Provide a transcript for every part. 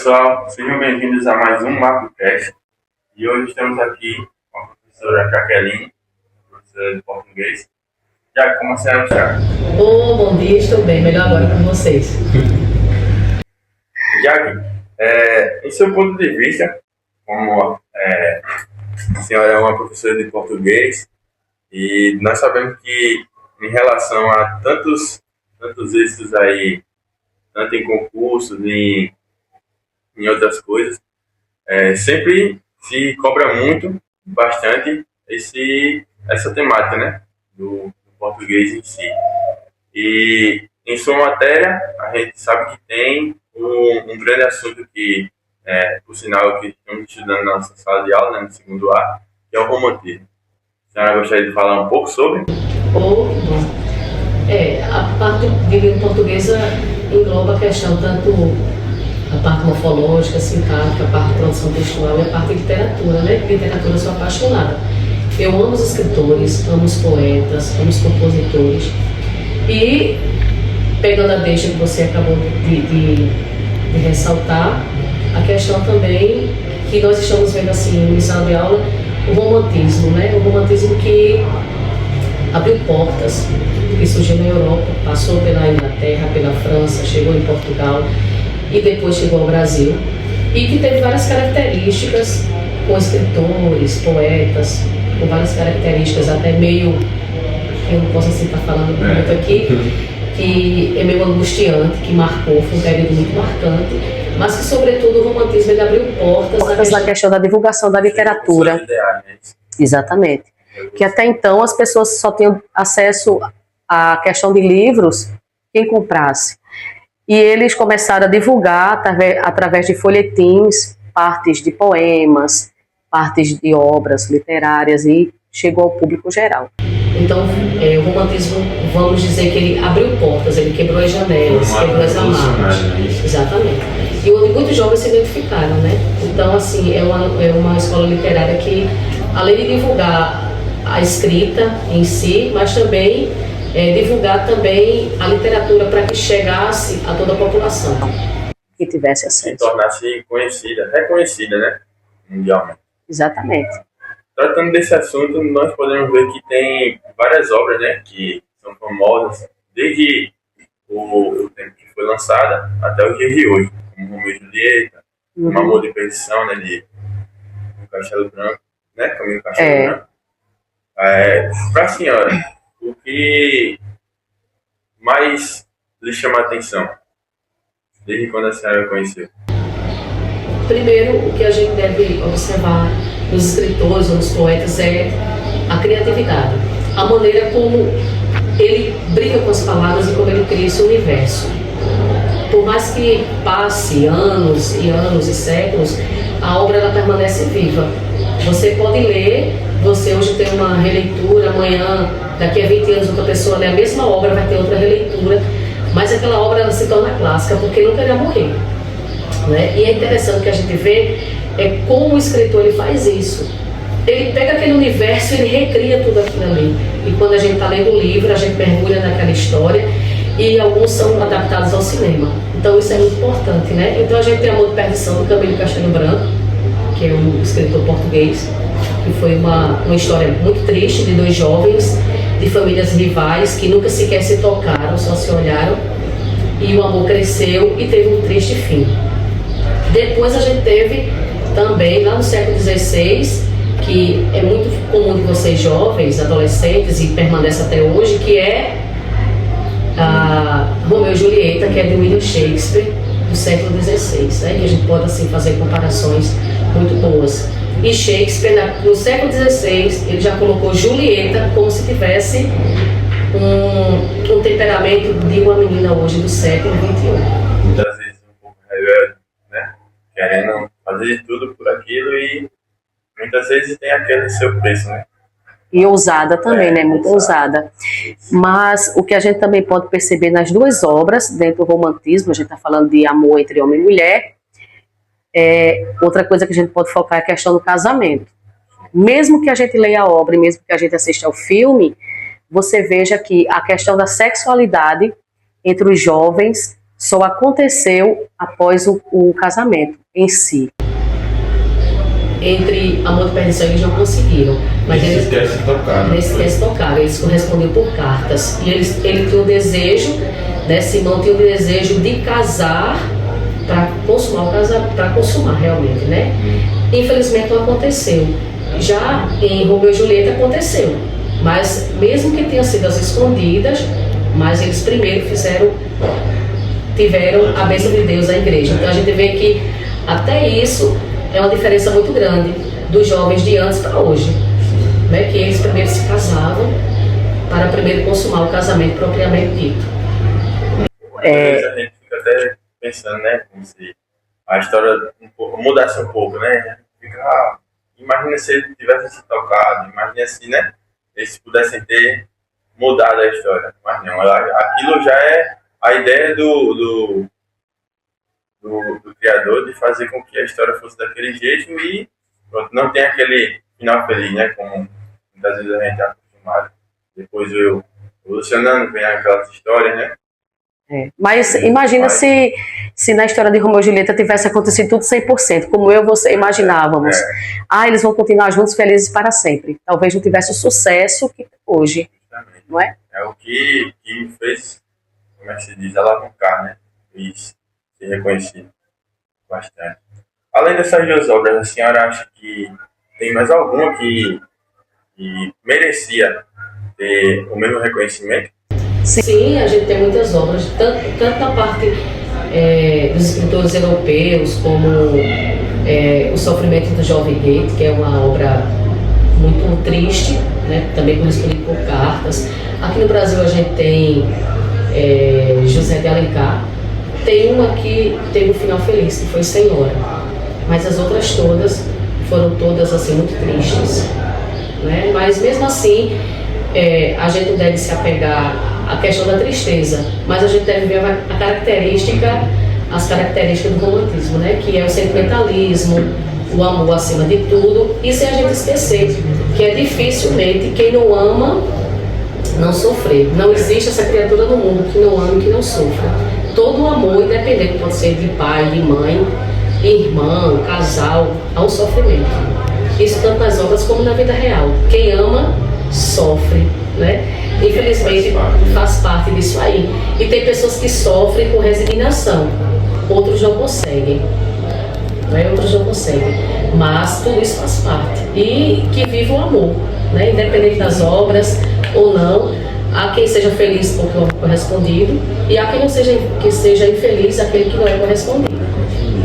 pessoal, sejam bem-vindos a mais um MapoCast. E hoje estamos aqui com a professora Jaqueline, professora de português. Já como a senhora está? Bom dia, estou bem, melhor agora com vocês. Jaque, em seu ponto de vista, como a senhora é uma professora de português, e nós sabemos que em relação a tantos êxitos aí, tanto em concursos, em outras coisas, sempre se cobra bastante essa temática, né, do português em si. E em sua matéria, a gente sabe que tem um grande assunto que, por sinal, que estamos estudando na nossa sala de aula, né, no segundo A, que é o romantismo. A senhora gostaria de falar um pouco sobre? A parte de língua portuguesa engloba a questão tanto a parte morfológica, sintática, a parte de produção textual e a parte de literatura, né? Literatura eu sou apaixonada. Eu amo os escritores, amo os poetas, amo os compositores. E, pegando a deixa que você acabou de ressaltar, a questão também que nós estamos vendo assim, em sala de aula, o romantismo, né? O romantismo que abriu portas, que surgiu na Europa, passou pela Inglaterra, pela França, chegou em Portugal e depois chegou ao Brasil, e que teve várias características com escritores, poetas, com várias características até meio, eu não posso assim estar falando muito aqui, que é meio angustiante, que marcou, foi um período muito marcante, mas que sobretudo o romantismo ele abriu portas na questão da divulgação da literatura. Exatamente. Que até então as pessoas só tinham acesso à questão de livros quem comprasse. E eles começaram a divulgar através de folhetins, partes de poemas, partes de obras literárias e chegou ao público geral. Então, o romantismo, vamos dizer que ele abriu portas, ele quebrou as janelas, quebrou as amarras. Exatamente. E onde muitos jovens se identificaram, né? Então, assim, é uma escola literária que, além de divulgar a escrita em si, mas também divulgar também a literatura para que chegasse a toda a população. Que tivesse acesso. Se tornasse reconhecida, né? Mundialmente. Exatamente. Tratando desse assunto, nós podemos ver que tem várias obras, né, que são famosas desde o tempo que foi lançada até os dias de hoje, como Romeu e Julieta, O Amor de Perdição, né, de Castelo Branco, né, Caminho do Castelo Branco. Para a senhora, o que mais lhe chama a atenção desde quando a senhora conheceu? Primeiro, o que a gente deve observar nos escritores ou nos poetas é a criatividade, a maneira como ele brinca com as palavras e como ele cria esse universo. Por mais que passe anos e anos e séculos, a obra ela permanece viva. Você pode ler, você hoje tem uma releitura, amanhã, daqui a 20 anos, outra pessoa lê a mesma obra, vai ter outra releitura, mas aquela obra ela se torna clássica porque nunca irá morrer. Né? E é interessante que a gente vê como o escritor ele faz isso. Ele pega aquele universo e ele recria tudo aquilo ali. E quando a gente está lendo o livro, a gente mergulha naquela história e alguns são adaptados ao cinema. Então isso é muito importante, né? Então a gente tem Amor de Perdição do Caminho do Castelo Branco, que é um escritor português, que foi uma história muito triste de dois jovens de famílias rivais que nunca sequer se tocaram, só se olharam, e o amor cresceu e teve um triste fim. Depois a gente teve também, lá no século XVI, que é muito comum de vocês jovens, adolescentes, e permanece até hoje, que é a Romeu e Julieta, que é de William Shakespeare, do século XVI, né? E a gente pode assim fazer comparações muito boas. E Shakespeare, no século XVI, ele já colocou Julieta como se tivesse um temperamento de uma menina hoje do século XXI. Muitas vezes um pouco rebelde, né? Querendo fazer de tudo por aquilo e muitas vezes tem aquele seu preço, né? E ousada também, né? Muito ousada. Mas o que a gente também pode perceber nas duas obras, dentro do romantismo, a gente está falando de amor entre homem e mulher, outra coisa que a gente pode focar é a questão do casamento. Mesmo que a gente leia a obra e mesmo que a gente assista ao filme, você veja que a questão da sexualidade entre os jovens só aconteceu após o casamento em si. Entre Amor de Perdição eles não conseguiram, mas eles querem se tocar, eles correspondiam por cartas. E ele tinha o desejo, né, Simão tinha o desejo de casar para consumar realmente, né? Infelizmente não aconteceu. Já em Romeu e Julieta aconteceu, mas mesmo que tenham sido as escondidas, mas eles primeiro tiveram a bênção de Deus, a igreja. Então a gente vê que até isso é uma diferença muito grande dos jovens de antes para hoje, né? Que eles primeiro se casavam para primeiro consumar o casamento propriamente dito. A gente fica até pensando, né, como se a história mudasse um pouco, né? Fica, imagina se eles tivessem se tocado, imagina se, né, eles pudessem ter mudado a história. Mas não, aquilo já é a ideia do criador de fazer com que a história fosse daquele jeito e não tem aquele final feliz, né? Como muitas vezes a gente é acostumado. Depois o Luciano vem aquelas histórias, né? Mas imagina se na história de Romeu e Julieta tivesse acontecido tudo 100%, como eu e você imaginávamos. Eles vão continuar juntos felizes para sempre. Talvez não tivesse o sucesso que hoje, justamente. Não é? É o que fez, como é que se diz, alavancar, né? Fez ser reconhecido bastante. Além dessas duas obras, a senhora acha que tem mais alguma que merecia ter o mesmo reconhecimento? Sim, a gente tem muitas obras, tanto na parte dos escritores europeus, como O Sofrimento do Jovem Goethe, que é uma obra muito triste, né, também correspondido por cartas. Aqui no Brasil a gente tem José de Alencar. Tem uma que teve um final feliz, que foi Senhora, mas as outras todas foram todas assim, muito tristes, né? Mas mesmo assim, a gente não deve se apegar à questão da tristeza, mas a gente deve ver as características do romantismo, né? Que é o sentimentalismo, o amor acima de tudo, e sem a gente esquecer que é dificilmente quem não ama não sofrer. Não existe essa criatura no mundo que não ama e que não sofra. Todo o amor, independente, pode ser de pai, de mãe, irmão, casal, há um sofrimento. Isso tanto nas obras como na vida real. Quem ama, sofre, né? Infelizmente, faz parte disso aí. E tem pessoas que sofrem com resignação, outros não conseguem. Outros não conseguem. Mas tudo isso faz parte. E que viva o amor, né? Independente das obras ou não. Há quem seja feliz porque não é correspondido e há quem não seja, que seja infeliz aquele que não é correspondido.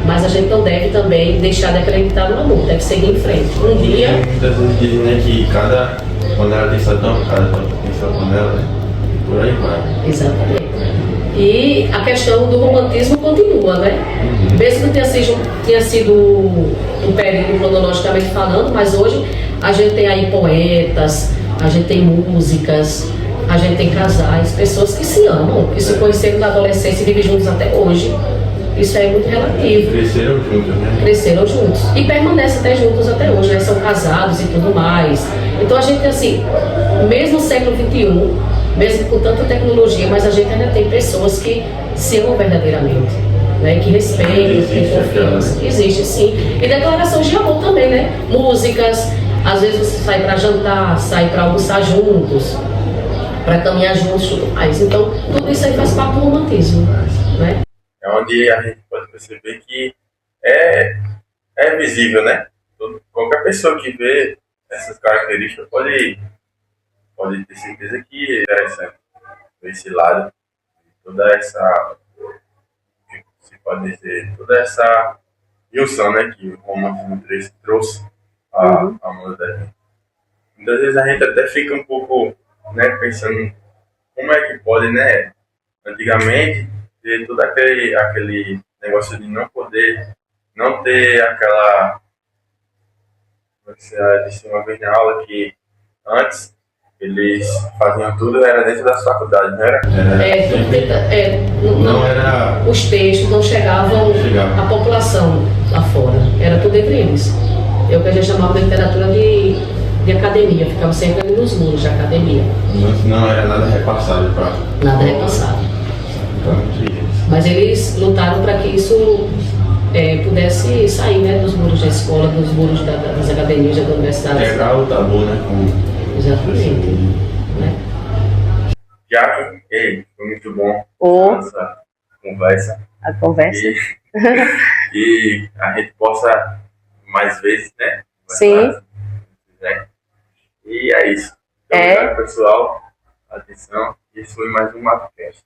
Mas a gente não deve também deixar de acreditar no amor, deve seguir em frente. Um dia... Muitas vezes dizem, né, que cada panela tem sua tampa, cada tampa tem sua panela, né? Por aí vai. Exatamente. E a questão do romantismo continua, né? Mesmo que tenha sido um período cronologicamente falando, mas hoje a gente tem aí poetas, a gente tem músicas, a gente tem casais, pessoas que se amam, que se conheceram na adolescência e vivem juntos até hoje. Isso é muito relativo. Cresceram juntos, né? Cresceram juntos. E permanecem até juntos até hoje, né? São casados e tudo mais. Então a gente, assim, mesmo no século XXI, mesmo com tanta tecnologia, mas a gente ainda tem pessoas que se amam verdadeiramente, né? Que respeitam, que têm confiança. Existe, sim. E declarações de amor também, né? Músicas, às vezes você sai para jantar, sai para almoçar juntos, para caminhar juntos e tudo mais. Então, tudo isso aí faz parte do romantismo, né? É onde a gente pode perceber que é visível, né? Qualquer pessoa que vê essas características pode ter certeza que é interessante ver esse lado, toda essa, se pode dizer, toda essa junção, né, que o romantismo trouxe a mundo da gente. Muitas vezes a gente até fica um pouco, né, pensando como é que pode, né, antigamente ter todo aquele negócio de não ter aquela, como você disse uma vez na aula, que antes eles faziam tudo, era dentro das faculdades, não era? Não era... Os textos não chegavam à população lá fora, era tudo entre eles. É o que a gente chamava de literatura de academia, ficava sempre ali nos muros de academia. Não era nada repassado para... Nada repassado. Então, Mas eles lutaram para que isso pudesse sair, né, dos muros da escola, dos muros das academias, da universidade. Quebrar o tabu, né? Exatamente. Né? Jaque, foi muito bom essa conversa. A conversa. E a gente possa mais vezes, né? Sim. Né? E é isso. Obrigado, pessoal. Atenção. Isso foi mais um MapCast.